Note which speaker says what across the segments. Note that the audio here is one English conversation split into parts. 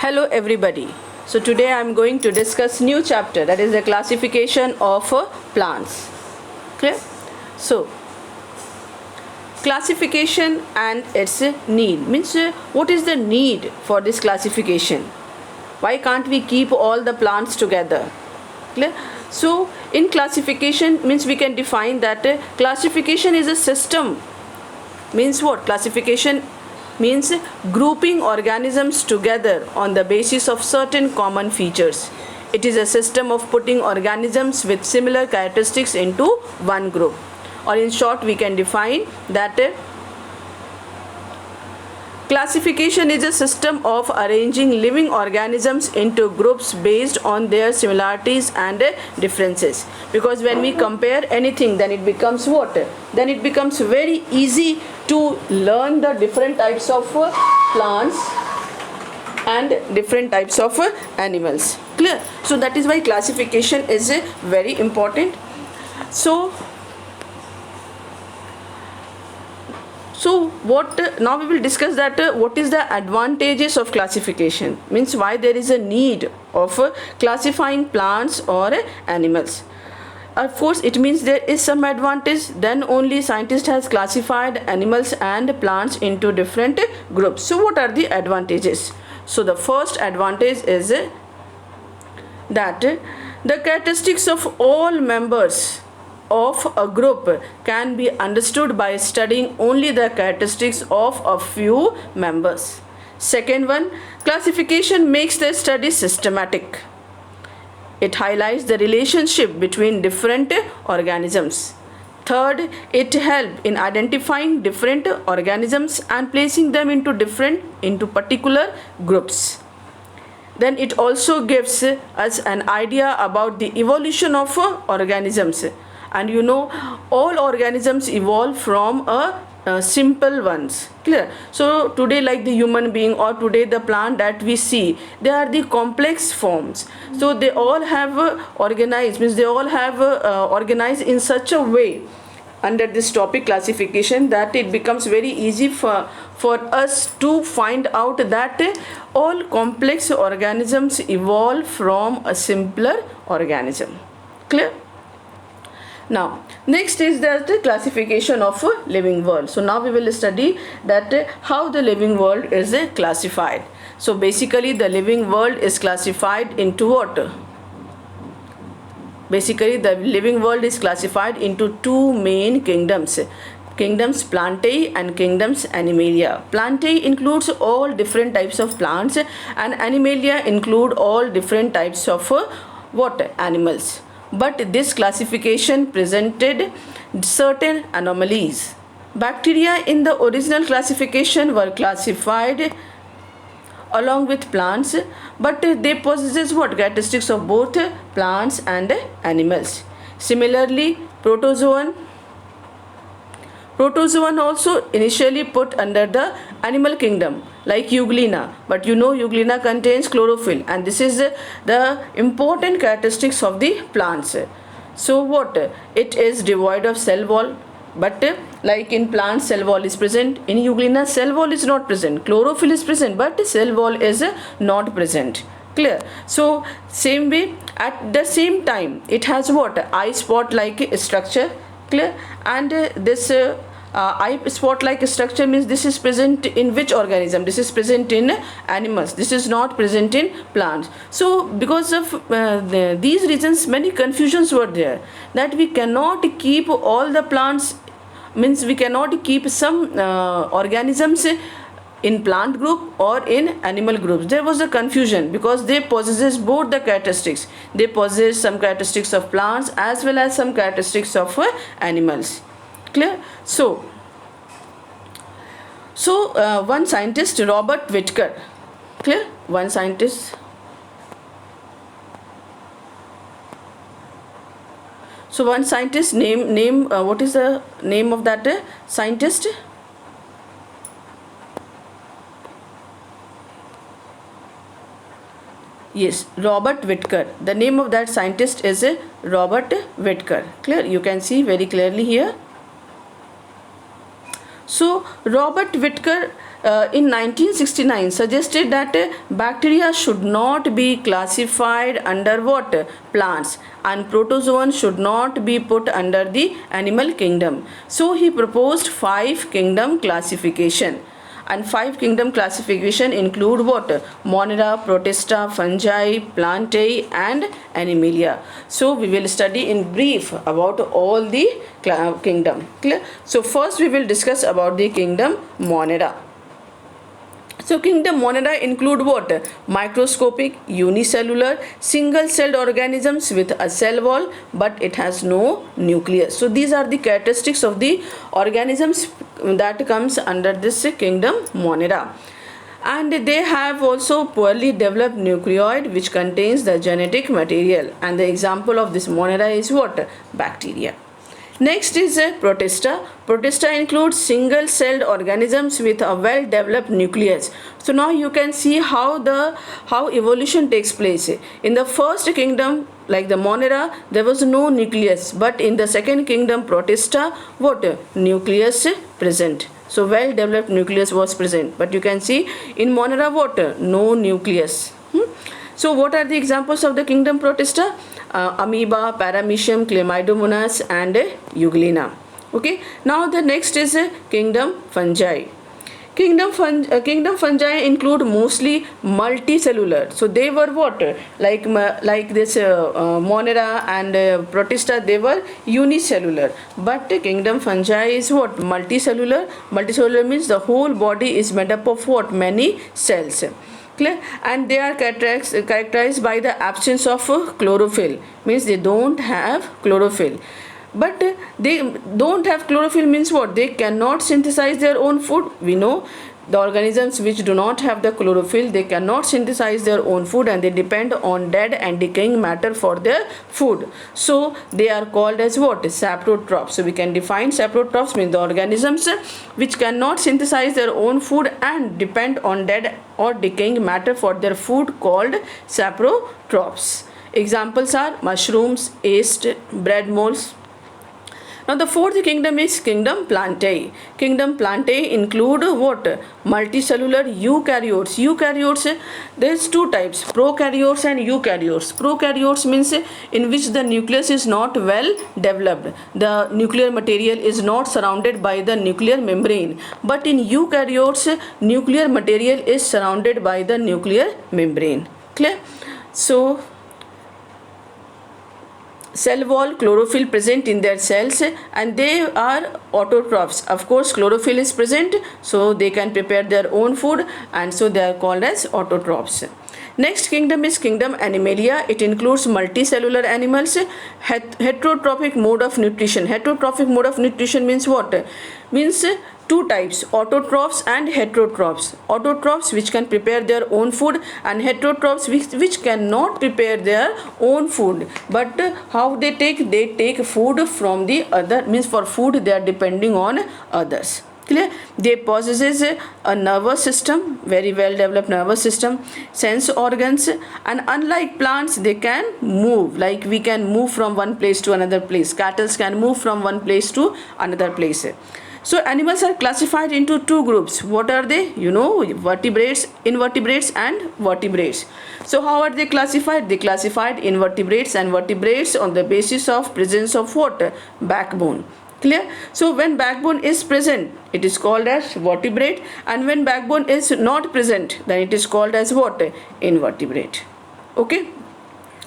Speaker 1: Hello everybody. So today I am going to discuss new chapter, that is the classification of plants. Clear? So classification and its need means what is the need for this classification? Why can't we keep all the plants together? Clear? So in classification means we can define that classification is a system. Means what? Classification means grouping organisms together on the basis of certain common features. It is a system of putting organisms with similar characteristics into one group. Or in short, we can define that classification is a system of arranging living organisms into groups based on their similarities and differences. Because when we compare anything, then it becomes what? Then it becomes very easy to learn the different types of plants and different types of animals. Clear? So that is why classification is very important. So what now we will discuss that what is the advantages of classification, means why there is a need of classifying plants or animals. Of course it means there is some advantage, then only scientist has classified animals and plants into different groups. So what are the advantages? So the first advantage is that the characteristics of all members of a group can be understood by studying only the characteristics of a few members. Second one, classification makes the study systematic. It highlights the relationship between different organisms. Third, it helps in identifying different organisms and placing them into particular groups. Then it also gives us an idea about the evolution of organisms. And you know, all organisms evolve from simple ones. Clear? So today, like the human being or today the plant that we see, they are the complex forms. So they all have organized, means they all have organized in such a way under this topic classification that it becomes very easy for us to find out that all complex organisms evolve from a simpler organism. Clear? Now next is the classification of living world. So now we will study that how the living world is classified. So basically the living world is classified into what? Basically the living world is classified into two main kingdoms. Kingdoms Plantae and kingdoms Animalia. Plantae includes all different types of plants and Animalia include all different types of animals. But this classification presented certain anomalies. Bacteria in the original classification were classified along with plants, but they possess characteristics of both plants and animals. Similarly, protozoan also initially put under the animal kingdom, like Euglena, but you know Euglena contains chlorophyll and this is the important characteristics of the plants. So what? It is devoid of cell wall, but like in plants cell wall is present, in Euglena cell wall is not present, chlorophyll is present but cell wall is not present. Clear? So same way, at the same time it has what? Eye spot like structure. Clear? And this eye spot like structure means this is present in which organism? This is present in animals, this is not present in plants. So because of these reasons many confusions were there, that we cannot keep all the plants, means we cannot keep some organisms in plant group or in animal groups. There was a confusion because they possess both the characteristics. They possess some characteristics of plants as well as some characteristics of animals. Clear? So one scientist, Robert Whittaker. Clear? One scientist. So one scientist name what is the name of that scientist? Yes, Robert Whittaker. The name of that scientist is Robert Whittaker. Clear? You can see very clearly here. So Robert Whittaker in 1969 suggested that bacteria should not be classified under what? Plants, and protozoan should not be put under the animal kingdom. So he proposed 5 kingdom classification. And 5 kingdom classification include what? Monera, Protista, Fungi, Plantae and Animalia. So we will study in brief about all the kingdom. Clear? So first we will discuss about the kingdom Monera. So kingdom Monera include what? Microscopic, unicellular, single-celled organisms with a cell wall, but it has no nucleus. So these are the characteristics of the organisms that comes under this kingdom Monera. And they have also poorly developed nucleoid which contains the genetic material. And the example of this Monera is what? Bacteria. Next is Protista. Protista includes single-celled organisms with a well-developed nucleus. So now you can see how evolution takes place. In the first kingdom, like the Monera, there was no nucleus, but in the second kingdom, Protista, what? Nucleus present. So well-developed nucleus was present. But you can see in Monera, what? No nucleus. So what are the examples of the kingdom Protista? Amoeba, Paramecium, Chlamydomonas and Euglena. Okay. Now the next is kingdom Fungi. Kingdom fungi include mostly multicellular. So they were what? Like this Monera and Protista, they were unicellular. But kingdom fungi is what? Multicellular. Multicellular means the whole body is made up of what? Many cells. Clear? And they are characterized by the absence of chlorophyll, means they don't have chlorophyll. But they don't have chlorophyll means what? They cannot synthesize their own food. We know the organisms which do not have the chlorophyll, they cannot synthesize their own food and they depend on dead and decaying matter for their food. So they are called as what? Saprotrophs. So we can define saprotrophs means the organisms which cannot synthesize their own food and depend on dead or decaying matter for their food, called saprotrophs. Examples are mushrooms, yeast, bread molds. Now the fourth kingdom is kingdom Plantae. Kingdom Plantae include what? Multicellular eukaryotes. Eukaryotes, there is 2 types, prokaryotes and eukaryotes. Prokaryotes means in which the nucleus is not well developed. The nuclear material is not surrounded by the nuclear membrane. But in eukaryotes, nuclear material is surrounded by the nuclear membrane. Clear? So cell wall, chlorophyll present in their cells, and they are autotrophs. Of course chlorophyll is present, so they can prepare their own food, and so they are called as autotrophs. Next kingdom is kingdom Animalia. It includes multicellular animals. Heterotrophic mode of nutrition. Heterotrophic mode of nutrition means what? Means 2 types, autotrophs and heterotrophs. Autotrophs which can prepare their own food, and heterotrophs which cannot prepare their own food. But how they take food from the other, means for food they are depending on others. Clear? They possesses a nervous system, very well developed nervous system, sense organs, and unlike plants they can move, like we can move from one place to another place. Cattle can move from one place to another place. So animals are classified into 2 groups. What are they? You know, vertebrates, invertebrates and vertebrates. So how are they classified? They classified invertebrates and vertebrates on the basis of presence of what? Backbone. Clear? So when backbone is present, it is called as vertebrate, and when backbone is not present, then it is called as what? Invertebrate. Okay.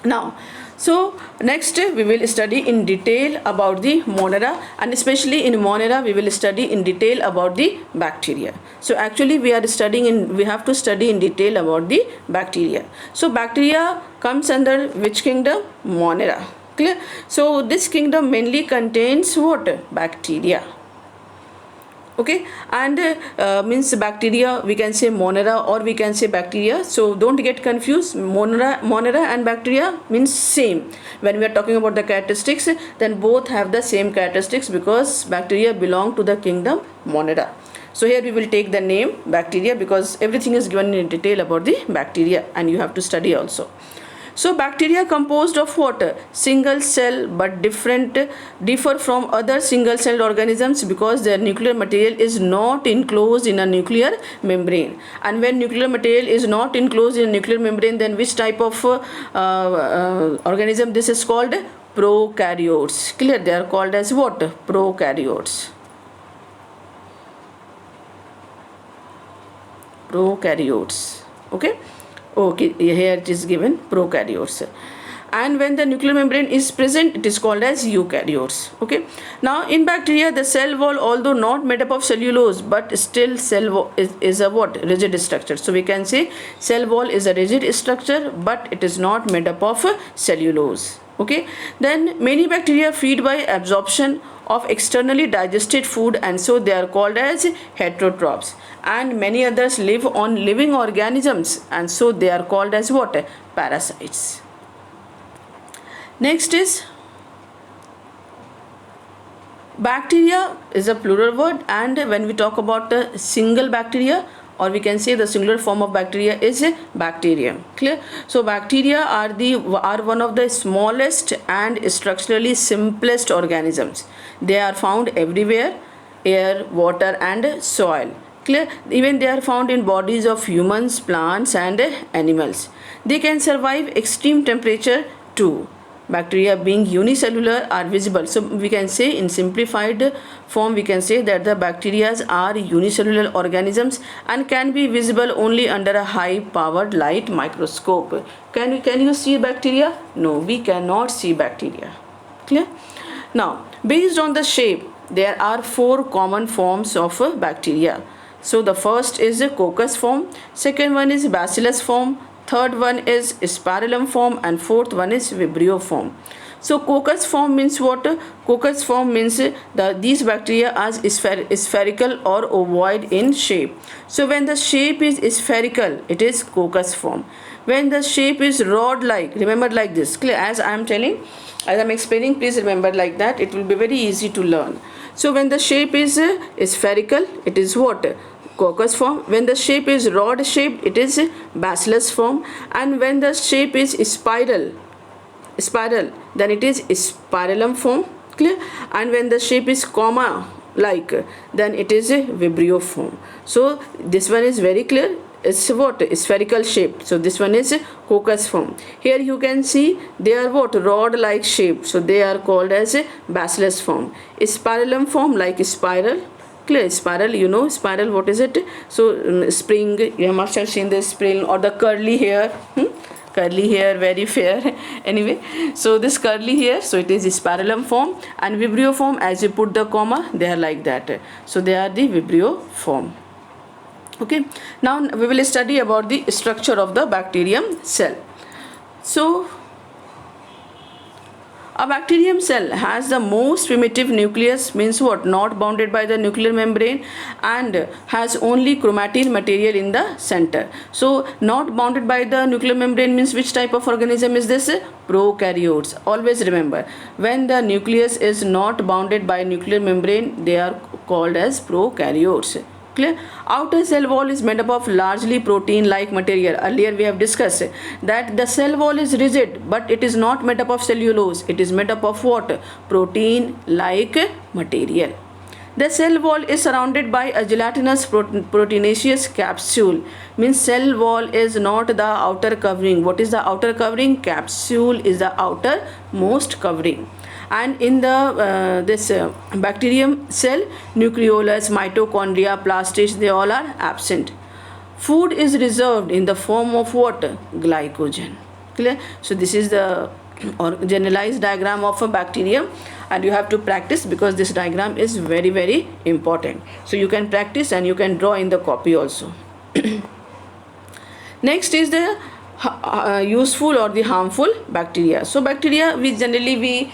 Speaker 1: Now, so next we will study in detail about the Monera, and especially in Monera we will study in detail about the bacteria. So actually we have to study in detail about the bacteria. So bacteria comes under which kingdom? Monera. Clear? So this kingdom mainly contains what? Bacteria. Okay, and means bacteria, we can say Monera or we can say bacteria. So don't get confused. Monera and bacteria means same. When we are talking about the characteristics, then both have the same characteristics because bacteria belong to the kingdom Monera. So here we will take the name bacteria because everything is given in detail about the bacteria and you have to study also. So bacteria composed of what? Single cell, but differ from other single celled organisms because their nuclear material is not enclosed in a nuclear membrane. And when nuclear material is not enclosed in a nuclear membrane, then which type of organism this is called? Prokaryotes. Clear? They are called as what? Prokaryotes. Prokaryotes. Okay, here it is given prokaryotes. And when the nuclear membrane is present, it is called as eukaryotes. Okay, now in bacteria, the cell wall, although not made up of cellulose, but still cell wall is a what? Rigid structure. So we can say cell wall is a rigid structure, but it is not made up of cellulose. Okay, then many bacteria feed by absorption of externally digested food, and so they are called as heterotrophs. And many others live on living organisms, and so they are called as what? Parasites. Next is bacteria is a plural word, and when we talk about a single bacteria, or we can say the singular form of bacteria is a bacterium. Clear? So bacteria are one of the smallest and structurally simplest organisms. They are found everywhere: air, water, and soil. Clear? Even they are found in bodies of humans, plants, and animals. They can survive extreme temperature too. Bacteria being unicellular are visible. So we can say in simplified form, we can say that the bacteria are unicellular organisms and can be visible only under a high powered light microscope. Can you see bacteria? No, we cannot see bacteria. Clear? Now, based on the shape, there are 4 common forms of bacteria. So the first is a coccus form, second one is bacillus form, third one is spirillum form, and fourth one is vibrio form. So coccus form means what? Coccus form means these bacteria are spherical or ovoid in shape. So when the shape is spherical, it is coccus form. When the shape is rod-like, remember like this. Clear? As I am telling, as I am explaining, please remember like that. It will be very easy to learn. So when the shape is spherical, it is what? Coccus form. When the shape is rod shaped, it is bacillus form. And when the shape is spiral, then it is spirillum form. Clear? And when the shape is comma like, then it is a vibrio form. So this one is very clear. It's what? Spherical shape. So this one is coccus form. Here you can see they are what? Rod like shape. So they are called as a bacillus form. Spirillum form like spiral. Clear? Spiral, you know spiral, what is it? So spring, you must have seen the spring or the curly hair. Curly hair, very fair. Anyway, so this curly hair, so it is spirillum form, and vibrio form, as you put the comma, they are like that. So they are the vibrio form. Okay, now we will study about the structure of the bacterium cell. So a bacterium cell has the most primitive nucleus, means what? Not bounded by the nuclear membrane, and has only chromatin material in the center. So not bounded by the nuclear membrane means which type of organism is this? Prokaryotes. Always remember, when the nucleus is not bounded by nuclear membrane, they are called as prokaryotes. Clear? Outer cell wall is made up of largely protein-like material. Earlier we have discussed that the cell wall is rigid, but it is not made up of cellulose. It is made up of what? Protein-like material. The cell wall is surrounded by a gelatinous proteinaceous capsule. Means cell wall is not the outer covering. What is the outer covering? Capsule is the outermost covering. And in the bacterium cell, nucleolus, mitochondria, plastids, they all are absent. Food is reserved in the form of what? Glycogen. Clear? So this is the generalized diagram of a bacterium, and you have to practice because this diagram is very, very important. So you can practice and you can draw in the copy also. Next is the useful or the harmful bacteria. So bacteria, we generally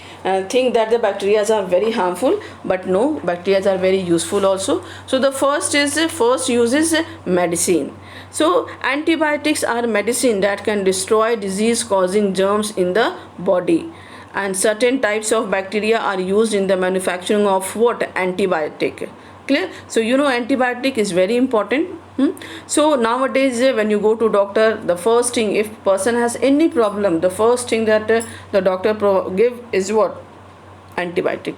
Speaker 1: think that the bacteria are very harmful, but no, bacteria are very useful also. So the first use is medicine. So antibiotics are medicine that can destroy disease causing germs in the body, and certain types of bacteria are used in the manufacturing of what? Antibiotic. Clear? So you know antibiotic is very important. So nowadays when you go to doctor, the first thing, if person has any problem, the first thing that the doctor give is what? Antibiotic.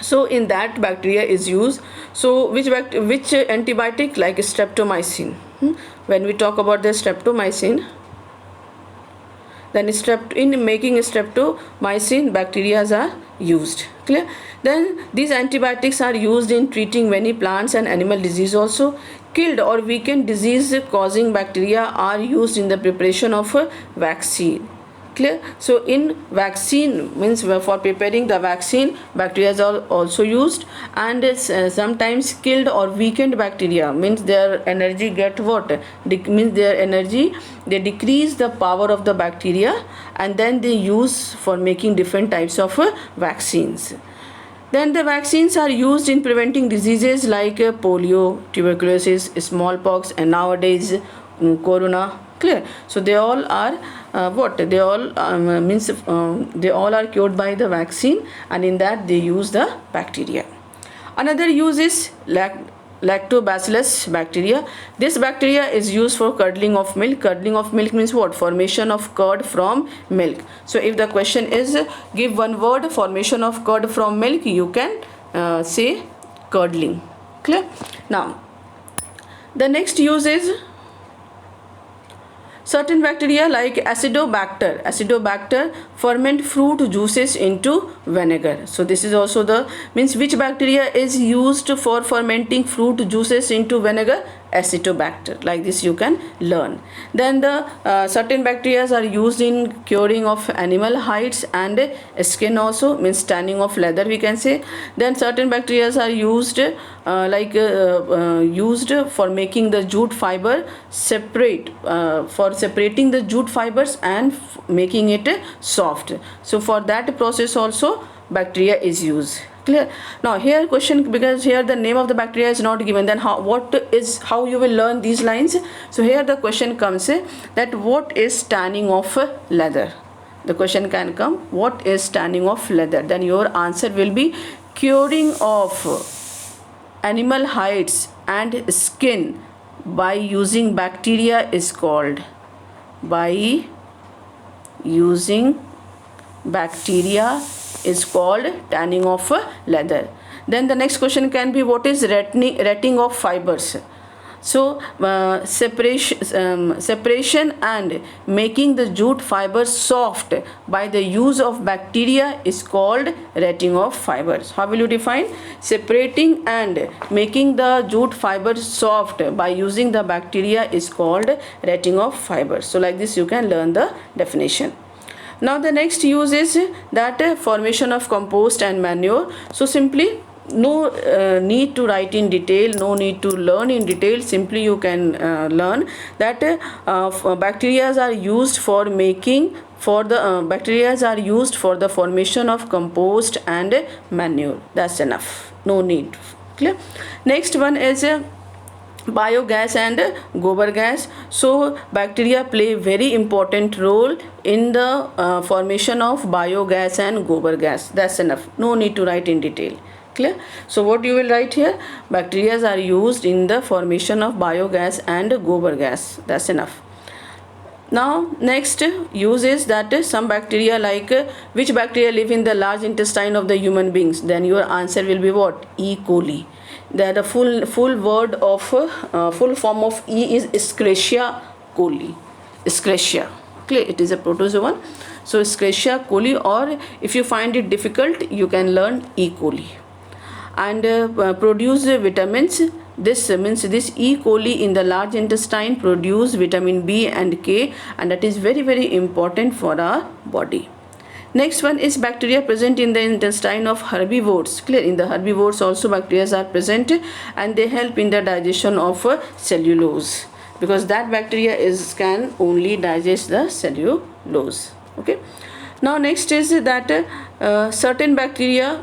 Speaker 1: So in that bacteria is used. So which antibiotic? Like streptomycin. When we talk about the streptomycin, then in making streptomycin, bacteria are used. Clear? Then these antibiotics are used in treating many plants and animal disease also. Killed or weakened disease causing bacteria are used in the preparation of a vaccine. Clear? So in vaccine means for preparing the vaccine, bacteria are also used, and sometimes killed or weakened bacteria means their energy get what? Means their energy, they decrease the power of the bacteria, and then they use for making different types of vaccines. Then the vaccines are used in preventing diseases like polio, tuberculosis, smallpox, and nowadays corona. Clear? So they all are they all they all are cured by the vaccine, and in that they use the bacteria. Another use is lactobacillus bacteria. This bacteria is used for curdling of milk. Curdling of milk means what? Formation of curd from milk. So if the question is give one word, formation of curd from milk, you can say curdling. Clear? Now the next use is certain bacteria like acidobacter ferment fruit juices into vinegar. So this is also the means which bacteria is used for fermenting fruit juices into vinegar? Acidobacter. Like this you can learn. Then the certain bacteria are used in curing of animal hides and skin also, means tanning of leather we can say. Then certain bacteria are used used for making the jute fiber separate, for separating the jute fibers and making it soft. So for that process also bacteria is used. Clear? Now here question, because here the name of the bacteria is not given, then how you will learn these lines. So here the question comes that what is tanning of leather? The question can come, what is tanning of leather? Then your answer will be curing of animal hides and skin by using bacteria is called, by using bacteria is called tanning of leather. Then the next question can be, what is retting of fibers? So separation and making the jute fiber soft by the use of bacteria is called retting of fibers. How will you define? Separating and making the jute fiber soft by using the bacteria is called retting of fibers. So like this you can learn the definition. Now the next use is that formation of compost and manure. So simply no need to write in detail, no need to learn in detail. Simply you can learn that bacteria are used for making bacteria are used for the formation of compost and manure. That's enough, no need. Clear? Next one is biogas and gobar gas. So bacteria play very important role in the formation of biogas and gobar gas. That's enough, no need to write in detail. Clear? So what you will write here? Bacteria are used in the formation of biogas and gobar gas. That's enough. Now next use is that some bacteria like which bacteria live in the large intestine of the human beings? Then your answer will be what? E. coli. That the full word of full form of E is Escherichia coli. Escherichia. Clear? It is a protozoan. So Escherichia coli, or if you find it difficult you can learn E. coli. And produce vitamins. This means this E. coli in the large intestine produce vitamin B and K, and that is very very important for our body. Next one is bacteria present in the intestine of herbivores. Clear? In the herbivores also bacteria are present, and they help in the digestion of cellulose, because that bacteria can only digest the cellulose. Okay. Now next is that certain bacteria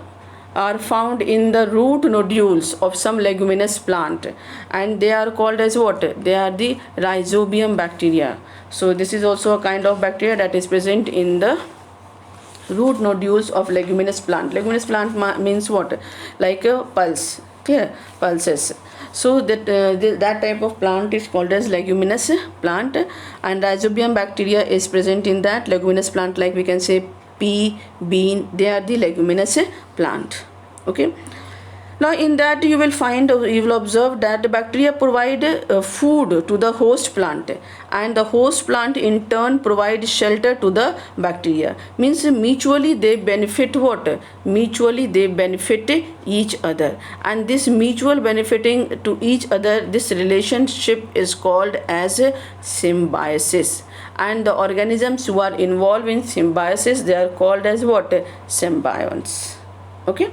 Speaker 1: are found in the root nodules of some leguminous plant, and they are called as what? They are the rhizobium bacteria. So this is also a kind of bacteria that is present in the root nodules of leguminous plant. Leguminous plant means what? Like a pulse. Clear? Pulses. So that type of plant is called as leguminous plant, and rhizobium bacteria is present in that leguminous plant, like we can say pea, bean, they are the leguminous plant. Okay. Now in that you will observe that the bacteria provide food to the host plant, and the host plant in turn provides shelter to the bacteria. Means mutually they benefit what? Mutually they benefit each other, and this mutual benefiting to each other, this relationship is called as symbiosis. And the organisms who are involved in symbiosis, they are called as what? Symbionts. Okay.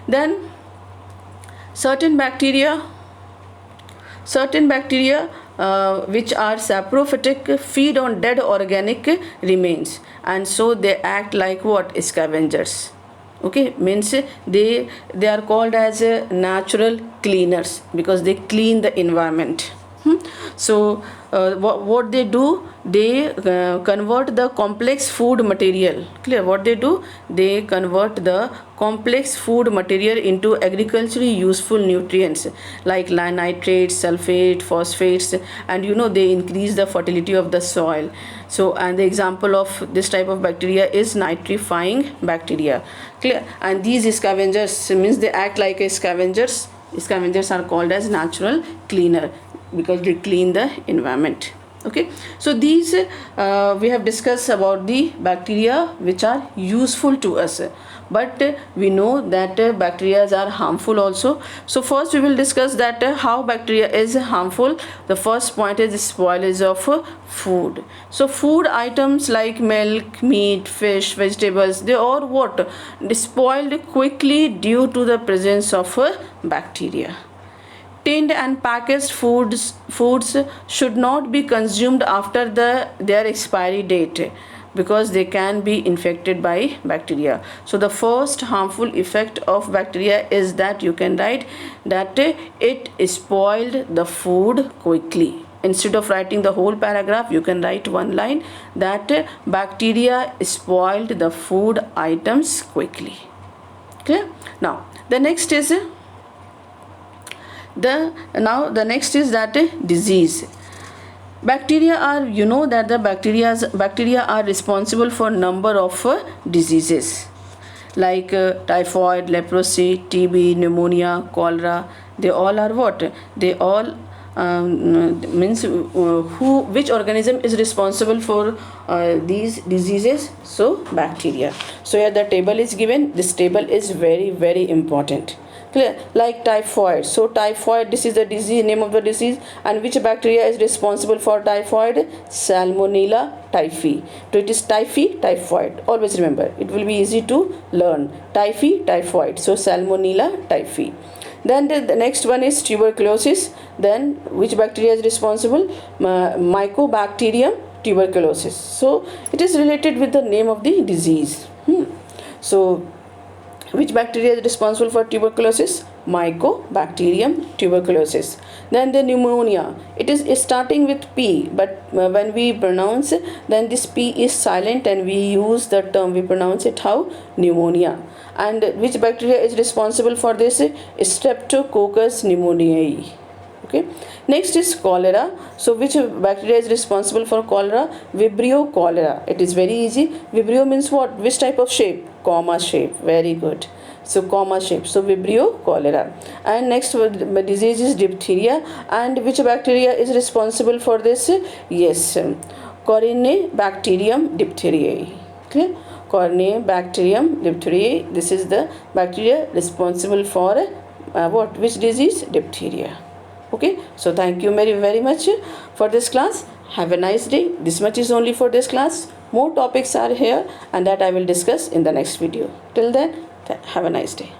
Speaker 1: Then certain bacteria which are saprophytic feed on dead organic remains, and so they act like what? Scavengers. Okay, means they are called as natural cleaners because they clean the environment. So what they do, they convert the complex food material. Clear? What they do, they convert the complex food material into agriculturally useful nutrients like nitrates, sulfate, phosphates, and they increase the fertility of the soil. So, and the example of this type of bacteria is nitrifying bacteria. Clear? And these scavengers means they act like scavengers. Scavengers are called as natural cleaner because they clean the environment. Okay, so these we have discussed about the bacteria which are useful to us, but we know that bacteria are harmful also. So first we will discuss that how bacteria is harmful. The first point is spoilage of food. So food items like milk, meat, fish, vegetables, they are what? Spoiled quickly due to the presence of bacteria. Tinned and packaged foods should not be consumed after their expiry date because they can be infected by bacteria. So the first harmful effect of bacteria is that you can write that it spoiled the food quickly. Instead of writing the whole paragraph, you can write one line that bacteria spoiled the food items quickly. Okay. Now the next is the next is that disease. Bacteria are, that the bacteria are responsible for number of diseases like typhoid, leprosy, TB, pneumonia, cholera. They all are what? They all means which organism is responsible for these diseases? So bacteria. So here the table is given. This table is very, very important. Clear? Like typhoid. So typhoid, this is the disease, name of the disease, and which bacteria is responsible for typhoid? Salmonella typhi. So it is typhi, typhoid. Always remember, it will be easy to learn. Typhi, typhoid. So Salmonella typhi. Then the next one is tuberculosis. Then which bacteria is responsible? Mycobacterium tuberculosis. So it is related with the name of the disease. So which bacteria is responsible for tuberculosis? Mycobacterium tuberculosis. Then the pneumonia. It is starting with P, but when we pronounce, then this P is silent and we use the term, we pronounce it how? Pneumonia. And which bacteria is responsible for this? Streptococcus pneumoniae. Okay. Next is cholera. So which bacteria is responsible for cholera? Vibrio cholera. It is very easy. Vibrio means what? Which type of shape? Comma shape. Very good. So comma shape. So Vibrio cholera. And next disease is diphtheria. And which bacteria is responsible for this? Yes, Corynebacterium diphtheriae. Okay. Corynebacterium diphtheriae. This is the bacteria responsible for what? Which disease? Diphtheria. Okay, so thank you very, very much for this class. Have a nice day. This much is only for this class. More topics are here, and that I will discuss in the next video. Till then, have a nice day.